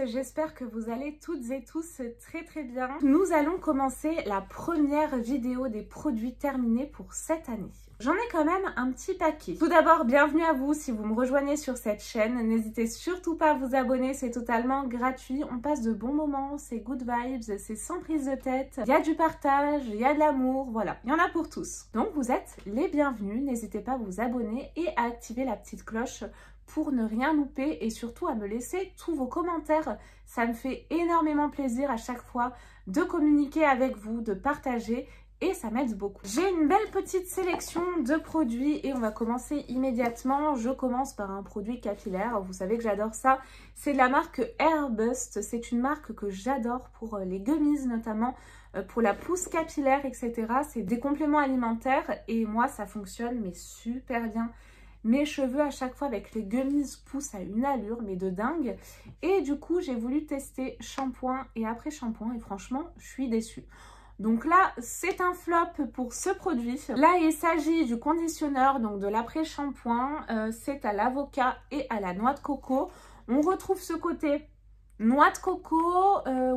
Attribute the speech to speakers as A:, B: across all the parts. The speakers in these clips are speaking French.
A: j'espère que vous allez toutes et tous très bien. Nous allons commencer la première vidéo des produits terminés pour cette année. J'en ai quand même un petit paquet. Tout d'abord, bienvenue à vous si vous me rejoignez sur cette chaîne. N'hésitez surtout pas à vous abonner, c'est totalement gratuit. On passe de bons moments, c'est good vibes, c'est sans prise de tête. Il y a du partage, il y a de l'amour, voilà. Il y en a pour tous. Donc vous êtes les bienvenus. N'hésitez pas à vous abonner et à activer la petite cloche pour ne rien louper et surtout à me laisser tous vos commentaires. Ça me fait énormément plaisir à chaque fois de communiquer avec vous, de partager et ça m'aide beaucoup. J'ai une belle petite sélection de produits et on va commencer immédiatement. Je commence par un produit capillaire. Vous savez que j'adore ça. C'est de la marque Airbust. C'est une marque que j'adore pour les gummies notamment, pour la pousse capillaire, etc. C'est des compléments alimentaires et moi ça fonctionne mais super bien. Mes cheveux à chaque fois avec les gummies poussent à une allure mais de dingue. Et du coup j'ai voulu tester shampoing et après shampoing et franchement je suis déçue. Donc là c'est un flop pour ce produit. Là il s'agit du conditionneur, donc de l'après-shampoing. C'est à l'avocat et à la noix de coco. On retrouve ce côté noix de coco,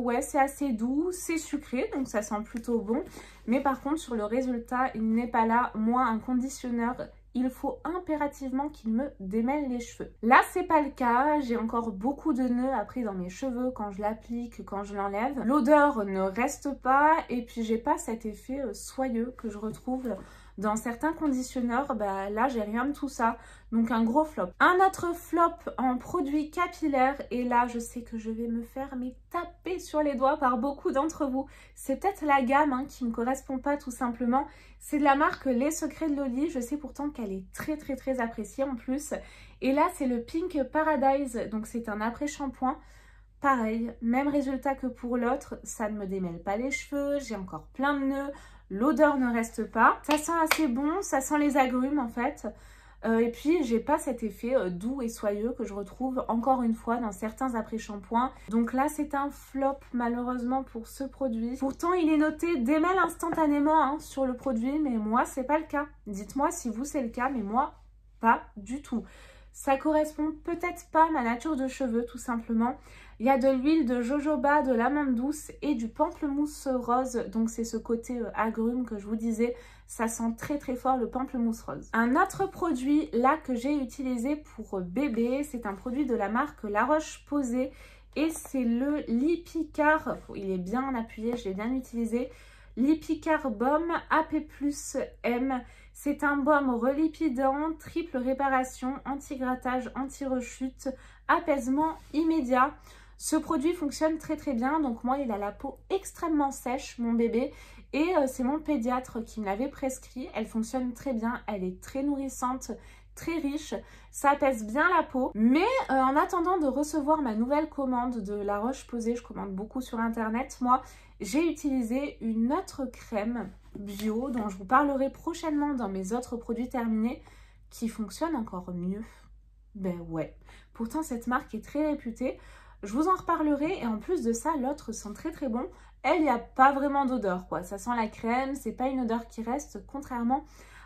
A: ouais c'est assez doux, c'est sucré donc ça sent plutôt bon. Mais par contre sur le résultat il n'est pas là. Moi un conditionneur, il faut impérativement qu'il me démêle les cheveux. Là, c'est pas le cas. J'ai encore beaucoup de nœuds après dans mes cheveux quand je l'applique, quand je l'enlève. L'odeur ne reste pas et puis j'ai pas cet effet soyeux que je retrouve dans certains conditionneurs. Bah, là, j'ai rien de tout ça. Donc, un gros flop. Un autre flop en produit capillaire. Et là, je sais que je vais me faire taper sur les doigts par beaucoup d'entre vous. C'est peut-être la gamme qui ne me correspond pas tout simplement. C'est de la marque Les Secrets de Loli. Je sais pourtant qu'elle est très appréciée en plus. Et là, c'est le Pink Paradise. Donc, c'est un après-shampoing. Pareil, même résultat que pour l'autre. Ça ne me démêle pas les cheveux. J'ai encore plein de nœuds. L'odeur ne reste pas. Ça sent assez bon. Ça sent les agrumes en fait. Et puis, j'ai pas cet effet doux et soyeux que je retrouve encore une fois dans certains après-shampoings. Donc là, c'est un flop malheureusement pour ce produit. Pourtant, il est noté démêle instantanément sur le produit, mais moi, c'est pas le cas. Dites-moi si vous, c'est le cas, mais moi, pas du tout. Ça correspond peut-être pas à ma nature de cheveux, tout simplement. Il y a de l'huile de jojoba, de l'amande douce et du pamplemousse rose. Donc, c'est ce côté agrume que je vous disais. Ça sent très fort le pamplemousse rose. Un autre produit là que j'ai utilisé pour bébé, c'est un produit de la marque La Roche-Posay et c'est le Lipicare. Il est bien appuyé, je l'ai bien utilisé. Lipicare Baume AP+M. C'est un baume relipidant, triple réparation, anti-grattage, anti-rechute, apaisement immédiat. Ce produit fonctionne très bien. Donc moi, il a la peau extrêmement sèche, mon bébé. Et c'est mon pédiatre qui me l'avait prescrit. Elle fonctionne très bien. Elle est très nourrissante, très riche. Ça apaise bien la peau. Mais en attendant de recevoir ma nouvelle commande de La Roche-Posay, je commande beaucoup sur internet, moi, j'ai utilisé une autre crème bio dont je vous parlerai prochainement dans mes autres produits terminés qui fonctionne encore mieux. Ben ouais. Pourtant, cette marque est très réputée. Je vous en reparlerai et en plus de ça, l'autre sent très bon. Elle, il n'y a pas vraiment d'odeur quoi. Ça sent la crème, c'est pas une odeur qui reste, contrairement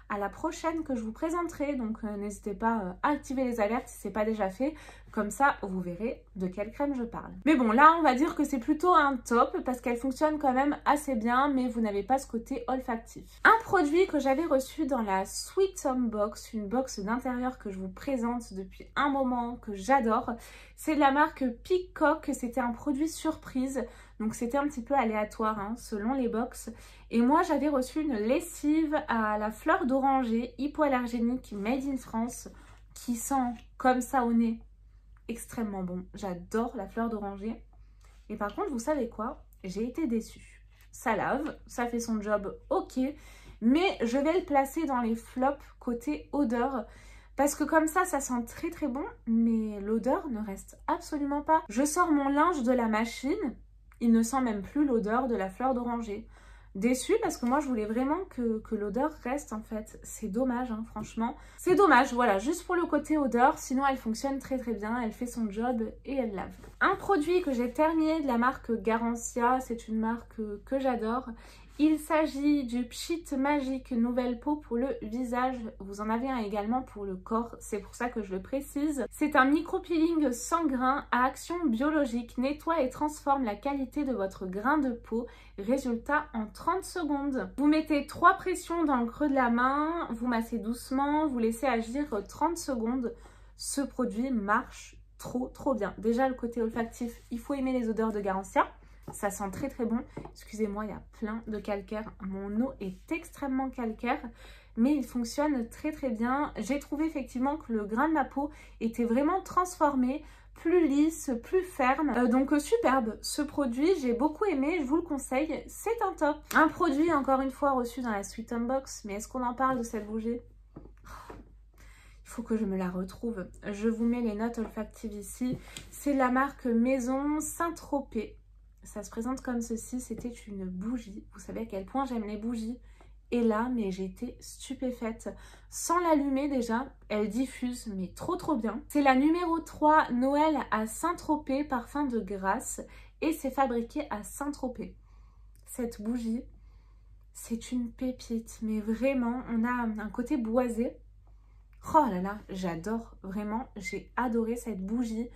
A: à la prochaine que je vous présenterai. Donc n'hésitez pas à activer les alertes si ce n'est pas déjà fait. Comme ça, vous verrez de quelle crème je parle. Mais bon, là, on va dire que c'est plutôt un top parce qu'elle fonctionne quand même assez bien, mais vous n'avez pas ce côté olfactif. Un produit que j'avais reçu dans la Sweet Home Box, une box d'intérieur que je vous présente depuis un moment, que j'adore. C'est de la marque Peacock. C'était un produit surprise. Donc c'était un petit peu aléatoire selon les box. Et moi j'avais reçu une lessive à la fleur d'oranger hypoallergénique made in France qui sent comme ça au nez extrêmement bon. J'adore la fleur d'oranger. Et par contre vous savez quoi? J'ai été déçue. Ça lave, ça fait son job ok. Mais je vais le placer dans les flops côté odeur. Parce que comme ça sent très bon. Mais l'odeur ne reste absolument pas. Je sors mon linge de la machine. Il ne sent même plus l'odeur de la fleur d'oranger. déçue parce que moi je voulais vraiment que l'odeur reste en fait. C'est dommage hein, franchement. C'est dommage, voilà, juste pour le côté odeur. Sinon elle fonctionne très très bien, elle fait son job et elle lave. Un produit que j'ai terminé de la marque Garancia, c'est une marque que j'adore. Il s'agit du Pchit Magique Nouvelle Peau pour le visage. Vous en avez un également pour le corps, c'est pour ça que je le précise. C'est un micro-peeling sans grain à action biologique. Nettoie et transforme la qualité de votre grain de peau. Résultat en 30 secondes. Vous mettez 3 pressions dans le creux de la main, vous massez doucement, vous laissez agir 30 secondes. Ce produit marche trop bien. Déjà le côté olfactif, il faut aimer les odeurs de Garancia. Ça sent très très bon. Excusez-moi, il y a plein de calcaire. Mon eau est extrêmement calcaire, mais il fonctionne très très bien. J'ai trouvé effectivement que le grain de ma peau était vraiment transformé, plus lisse, plus ferme. Donc superbe. Ce produit, j'ai beaucoup aimé, je vous le conseille. C'est un top. Un produit, encore une fois, reçu dans la Sweet Unbox. Mais est-ce qu'on en parle de cette bougie ? Il faut que je me la retrouve. Je vous mets les notes olfactives ici. C'est la marque Maison Saint-Tropez. Ça se présente comme ceci, c'était une bougie. Vous savez à quel point j'aime les bougies. Et là, mais j'ai été stupéfaite. Sans l'allumer déjà, elle diffuse, mais trop bien. C'est la numéro 3 Noël à Saint-Tropez, parfum de grâce. Et c'est fabriqué à Saint-Tropez. Cette bougie, c'est une pépite. Mais vraiment, on a un côté boisé. Oh là là, j'adore. Vraiment, j'ai adoré cette bougie.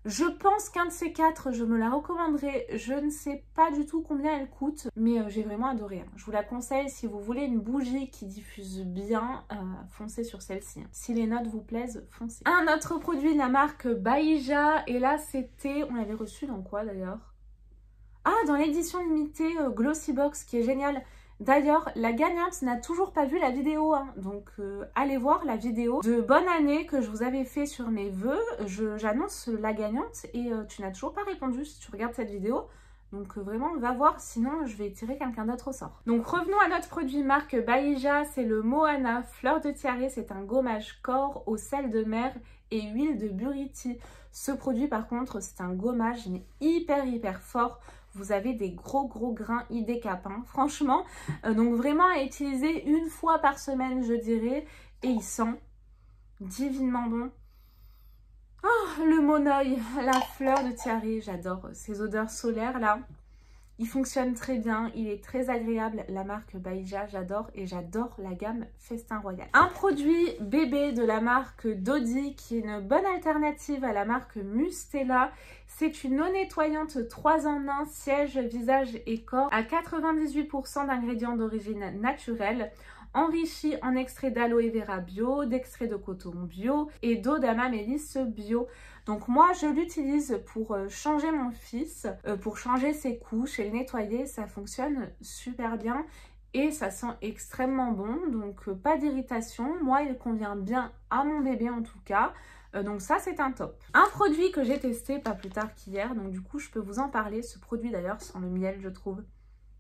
A: Je pense qu'un de ces 4, je me la recommanderais. Je ne sais pas du tout combien elle coûte, mais j'ai vraiment adoré. Je vous la conseille si vous voulez une bougie qui diffuse bien, foncez sur celle-ci. Si les notes vous plaisent, foncez. Un autre produit de la marque Baïja, et là c'était, on l'avait reçu dans quoi d'ailleurs? Ah, dans l'édition limitée Glossy Box, qui est géniale. D'ailleurs, la gagnante n'a toujours pas vu la vidéo, hein. Donc allez voir la vidéo de bonne année que je vous avais fait sur mes vœux. J'annonce la gagnante et tu n'as toujours pas répondu si tu regardes cette vidéo. Donc vraiment, va voir, sinon je vais tirer quelqu'un d'autre au sort. Donc revenons à notre produit marque Baïja, c'est le Moana Fleur de Tiare. C'est un gommage corps au sel de mer et huile de buriti. Ce produit par contre, c'est un gommage mais hyper fort. Vous avez des gros grains idécapants, franchement. Donc vraiment à utiliser une fois par semaine, je dirais. Et il sent divinement bon. Oh, le monoï, la fleur de tiare, j'adore ces odeurs solaires là. Il fonctionne très bien, il est très agréable. La marque Baïja, j'adore et j'adore la gamme Festin Royal. Un produit bébé de la marque Dodi qui est une bonne alternative à la marque Mustela. C'est une eau nettoyante 3 en 1, siège, visage et corps à 98% d'ingrédients d'origine naturelle. Enrichi en extrait d'aloe vera bio, d'extrait de coton bio et d'eau d'amamélis bio. Donc moi je l'utilise pour changer mon fils, pour changer ses couches et le nettoyer. Ça fonctionne super bien et ça sent extrêmement bon, donc pas d'irritation. Moi il convient bien à mon bébé en tout cas. Donc ça c'est un top. Un produit que j'ai testé pas plus tard qu'hier, donc du coup je peux vous en parler. Ce produit d'ailleurs sent le miel, je trouve.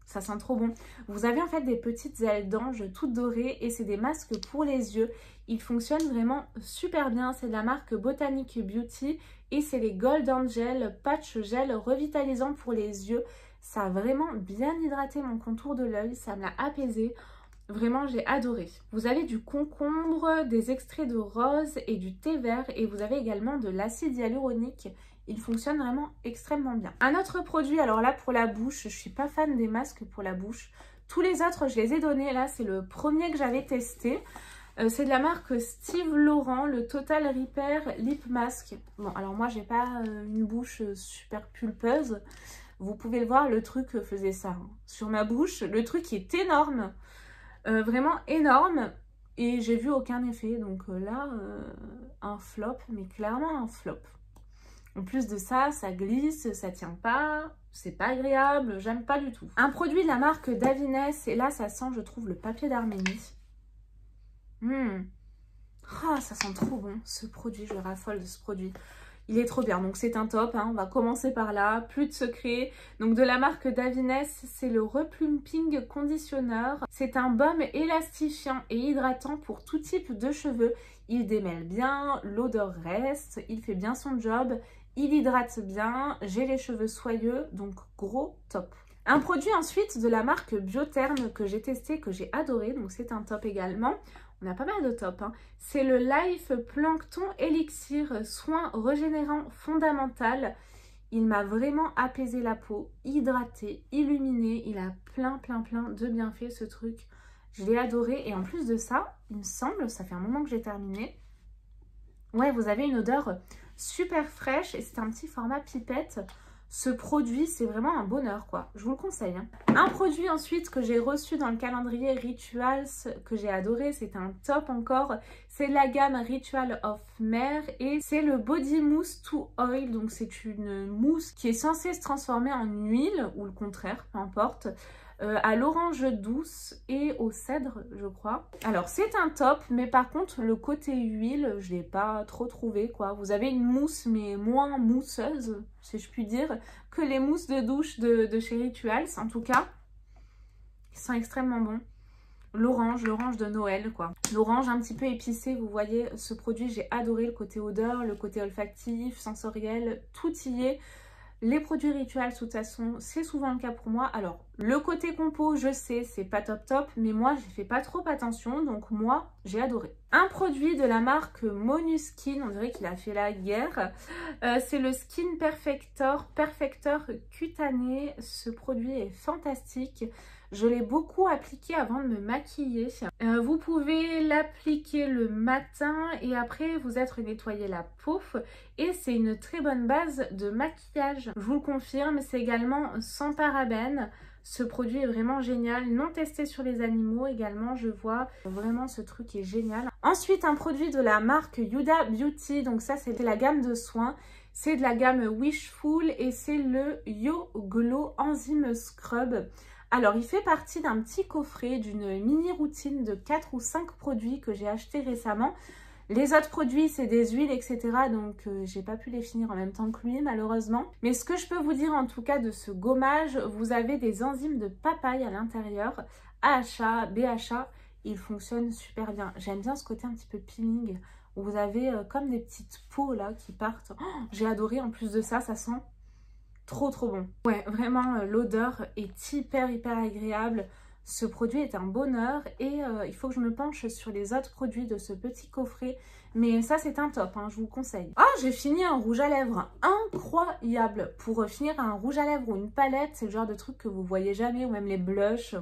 A: Ça sent trop bon. Vous avez en fait des petites ailes d'ange toutes dorées et c'est des masques pour les yeux. Ils fonctionnent vraiment super bien. C'est de la marque Botanic Beauty et c'est les Gold Angel Patch Gel revitalisant pour les yeux. Ça a vraiment bien hydraté mon contour de l'œil. Ça me l'a apaisé. Vraiment, j'ai adoré. Vous avez du concombre, des extraits de rose et du thé vert et vous avez également de l'acide hyaluronique. Il fonctionne vraiment extrêmement bien. Un autre produit, alors là pour la bouche, je suis pas fan des masques pour la bouche. Tous les autres, je les ai donnés. Là, c'est le premier que j'avais testé. C'est de la marque Steve Laurent, le Total Repair Lip Mask. Bon, alors moi, j'ai pas une bouche super pulpeuse. Vous pouvez le voir, le truc faisait ça. Hein. Sur ma bouche, le truc est énorme. Vraiment énorme. Et j'ai vu aucun effet. Donc là, un flop, mais clairement un flop. En plus de ça, ça glisse, ça tient pas, c'est pas agréable, j'aime pas du tout. Un produit de la marque Davines, et là ça sent, je trouve, le papier d'Arménie. Ah, ça sent trop bon, ce produit, je raffole de ce produit. Il est trop bien, donc c'est un top, hein. On va commencer par là, plus de secrets. Donc de la marque Davines, c'est le Replumping Conditioner. C'est un baume élastifiant et hydratant pour tout type de cheveux. Il démêle bien, l'odeur reste, il fait bien son job. Il hydrate bien, j'ai les cheveux soyeux, donc gros top. Un produit ensuite de la marque Biotherm que j'ai testé, que j'ai adoré, donc c'est un top également. On a pas mal de tops, hein. C'est le Life Plankton Elixir Soin Régénérant Fondamental. Il m'a vraiment apaisé la peau, hydraté, illuminé. Il a plein de bienfaits ce truc. Je l'ai adoré et en plus de ça, il me semble, ça fait un moment que j'ai terminé. Ouais, vous avez une odeur super fraîche et c'est un petit format pipette. Ce produit, c'est vraiment un bonheur, quoi. Je vous le conseille, hein. Un produit ensuite que j'ai reçu dans le calendrier Rituals, que j'ai adoré, c'est un top encore. C'est de la gamme Ritual of Mer et c'est le Body Mousse to Oil. Donc c'est une mousse qui est censée se transformer en huile, ou le contraire, peu importe. À l'orange douce et au cèdre, je crois. Alors, c'est un top, mais par contre, le côté huile, je ne l'ai pas trop trouvé, quoi. Vous avez une mousse, mais moins mousseuse, si je puis dire, que les mousses de douche de chez Rituals. En tout cas, ils sont extrêmement bons. L'orange de Noël, quoi. L'orange un petit peu épicé, vous voyez, ce produit, j'ai adoré le côté odeur, le côté olfactif, sensoriel, tout y est. Les produits Rituals, de toute façon, c'est souvent le cas pour moi. Alors, le côté compo, je sais, c'est pas top, mais moi, j'ai fait pas trop attention, donc moi, j'ai adoré. Un produit de la marque Monuskin, on dirait qu'il a fait la guerre. C'est le Skin Perfector cutané. Ce produit est fantastique. Je l'ai beaucoup appliqué avant de me maquiller. Vous pouvez l'appliquer le matin et après vous êtes nettoyer la peau. Et c'est une très bonne base de maquillage. Je vous le confirme, c'est également sans parabènes. Ce produit est vraiment génial. Non testé sur les animaux également, je vois. Vraiment, ce truc est génial. Ensuite, un produit de la marque Huda Beauty. Donc ça, c'était la gamme de soins. C'est de la gamme Wishful et c'est le Yo Glow Enzyme Scrub. Alors, il fait partie d'un petit coffret, d'une mini routine de 4 ou 5 produits que j'ai acheté récemment. Les autres produits, c'est des huiles, etc. Donc, j'ai pas pu les finir en même temps que lui, malheureusement. Mais ce que je peux vous dire, en tout cas, de ce gommage, vous avez des enzymes de papaye à l'intérieur. AHA, BHA, il fonctionne super bien. J'aime bien ce côté un petit peu peeling, où vous avez comme des petites peaux, là, qui partent. Oh, j'ai adoré, en plus de ça, ça sent trop bon. Ouais, vraiment, l'odeur est hyper agréable. Ce produit est un bonheur et il faut que je me penche sur les autres produits de ce petit coffret. Mais ça, c'est un top, hein, je vous le conseille. Ah, j'ai fini un rouge à lèvres incroyable. Pour finir un rouge à lèvres ou une palette, c'est le genre de truc que vous voyez jamais, ou même les blushs.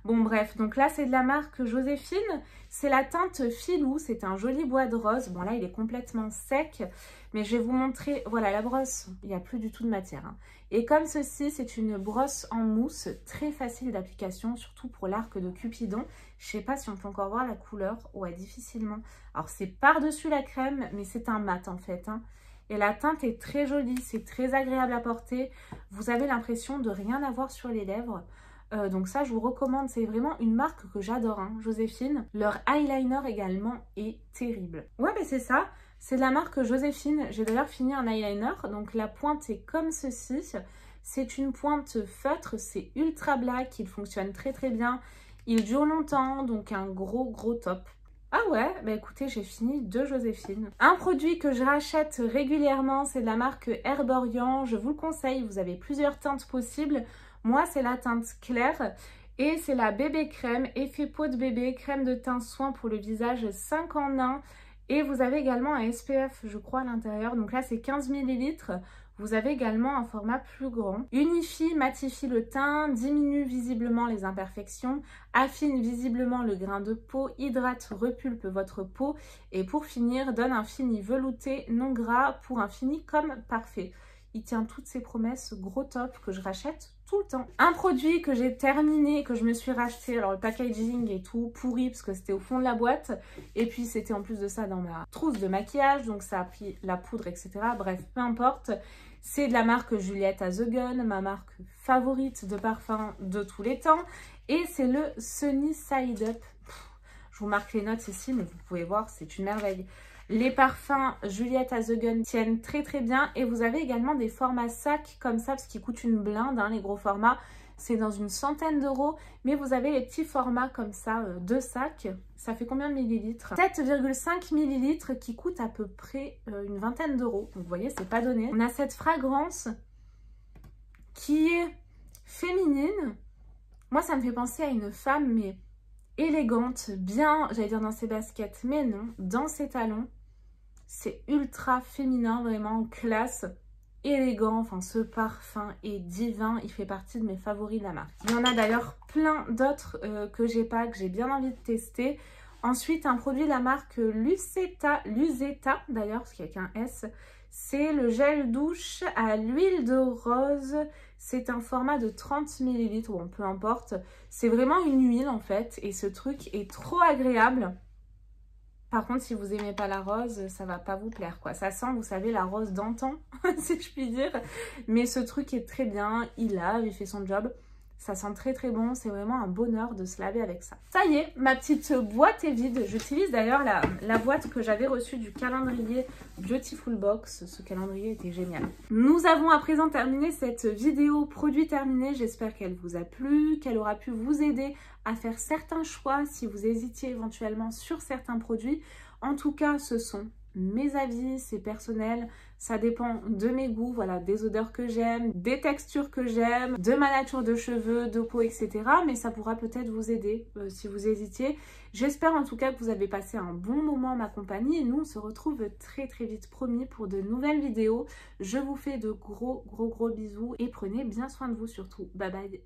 A: Bon, bref, donc là, c'est de la marque Joséphine. C'est la teinte Filou, c'est un joli bois de rose. Bon, là, il est complètement sec, mais je vais vous montrer. Voilà, la brosse, il n'y a plus du tout de matière, hein. Et comme ceci, c'est une brosse en mousse, très facile d'application, surtout pour l'arc de Cupidon. Je sais pas si on peut encore voir la couleur. Ouais, difficilement. Alors, c'est par-dessus la crème, mais c'est un mat, en fait, hein. Et la teinte est très jolie, c'est très agréable à porter. Vous avez l'impression de rien avoir sur les lèvres. Donc ça, je vous recommande. C'est vraiment une marque que j'adore, hein, Joséphine. Leur eyeliner également est terrible. Ouais, mais c'est ça. C'est de la marque Joséphine. J'ai d'ailleurs fini un eyeliner. Donc la pointe est comme ceci. C'est une pointe feutre. C'est ultra black. Il fonctionne très bien. Il dure longtemps. Donc un gros top. Ah ouais, bah écoutez, j'ai fini de Joséphine. Un produit que je rachète régulièrement, c'est de la marque Herborian. Je vous le conseille. Vous avez plusieurs teintes possibles. Moi, c'est la teinte claire et c'est la bébé crème, effet peau de bébé, crème de teint soin pour le visage 5 en 1. Et vous avez également un SPF, je crois, à l'intérieur. Donc là, c'est 15 ml. Vous avez également un format plus grand. Unifie, matifie le teint, diminue visiblement les imperfections, affine visiblement le grain de peau, hydrate, repulpe votre peau. Et pour finir, donne un fini velouté non gras pour un fini comme parfait. Il tient toutes ses promesses, gros top que je rachète tout le temps. Un produit que j'ai terminé, que je me suis racheté, alors le packaging est tout pourri parce que c'était au fond de la boîte. Et puis c'était en plus de ça dans ma trousse de maquillage, donc ça a pris la poudre, etc. Bref, peu importe. C'est de la marque Juliette à The Gun, ma marque favorite de parfum de tous les temps. Et c'est le Sunny Side Up. Je vous marque les notes ici, mais vous pouvez voir, c'est une merveille. Les parfums Juliette à The Gun tiennent très bien et vous avez également des formats sacs comme ça parce qu'ils coûtent une blinde, hein, les gros formats. C'est dans une centaine d'euros, mais vous avez les petits formats comme ça, 2 sacs. Ça fait combien de millilitres? 7,5 millilitres qui coûtent à peu près une vingtaine d'euros. Donc vous voyez, c'est pas donné. On a cette fragrance qui est féminine. Moi, ça me fait penser à une femme, mais élégante, bien, j'allais dire dans ses baskets, mais non, dans ses talons. C'est ultra féminin, vraiment classe, élégant. Enfin, ce parfum est divin. Il fait partie de mes favoris de la marque. Il y en a d'ailleurs plein d'autres que j'ai pas, que j'ai bien envie de tester. Ensuite, un produit de la marque Lucetta d'ailleurs, parce qu'il n'y a qu'un S. C'est le gel douche à l'huile de rose. C'est un format de 30 ml, bon, peu importe. C'est vraiment une huile en fait. Et ce truc est trop agréable. Par contre, si vous n'aimez pas la rose, ça va pas vous plaire, quoi. Ça sent, vous savez, la rose d'antan, si je puis dire. Mais ce truc est très bien. Il lave, il fait son job. Ça sent très très bon, c'est vraiment un bonheur de se laver avec ça. Ça y est, ma petite boîte est vide. J'utilise d'ailleurs la boîte que j'avais reçue du calendrier Beautiful Box. Ce calendrier était génial. Nous avons à présent terminé cette vidéo produit terminé. J'espère qu'elle vous a plu, qu'elle aura pu vous aider à faire certains choix si vous hésitiez éventuellement sur certains produits. En tout cas, ce sont mes avis, c'est personnel, ça dépend de mes goûts, voilà, des odeurs que j'aime, des textures que j'aime, de ma nature de cheveux, de peau, etc. Mais ça pourra peut-être vous aider si vous hésitiez. J'espère en tout cas que vous avez passé un bon moment en ma compagnie et nous on se retrouve très très vite, promis, pour de nouvelles vidéos. Je vous fais de gros bisous et prenez bien soin de vous surtout. Bye bye.